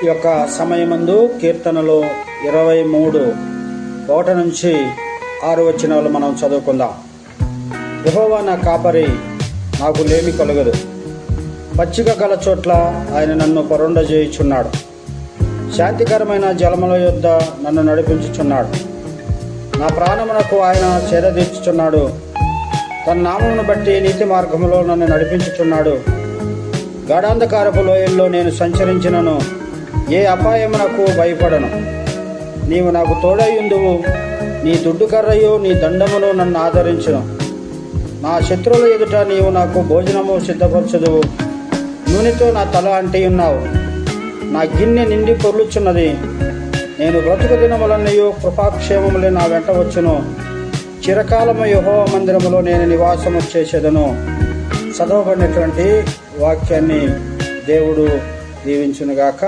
ఈ యొక్క సమయమందు కీర్తనలు 23:1-6 వచనాలు మనం చదువుకుందాం. యెహోవా నా కాపరి, నాకు లేమి కలుగదు. పచ్చిక గల చోట్ల ఆయన నన్ను పరుండజేయుచున్నాడు. శాంతికరమైన జలముల యొద్ద నన్ను నడిపించుచున్నాడు. నా ప్రాణమునకు ఆయన చేరదీర్చుచున్నాడు. తన నామమును బట్టి నీతి మార్గములో నన్ను నడిపించుచున్నాడు. గాఢాంధకారపు లోయల్లో నేను సంచరించినను ఏ అపాయమునకు భయపడను. నీవు నాకు తోడైయుందువు. నీ దుడ్డుకర్రయు నీ దండమును నన్ను ఆదరించును. నా శత్రువుల ఎదుట నీవు నాకు భోజనము సిద్ధపరచుదువు. నూనెతో నా తల అంటియున్నావు. నా గిన్నె నిండి పొర్లుచున్నది. నేను బ్రతుకు దినములన్నయు కృపాక్షేమములే నా వెంట వచ్చును. చిరకాలము యెహోవా మందిరములో నేను నివాసము చేసేదను. చదవబడినటువంటి వాక్యాన్ని దేవుడు దీవించునుగాక.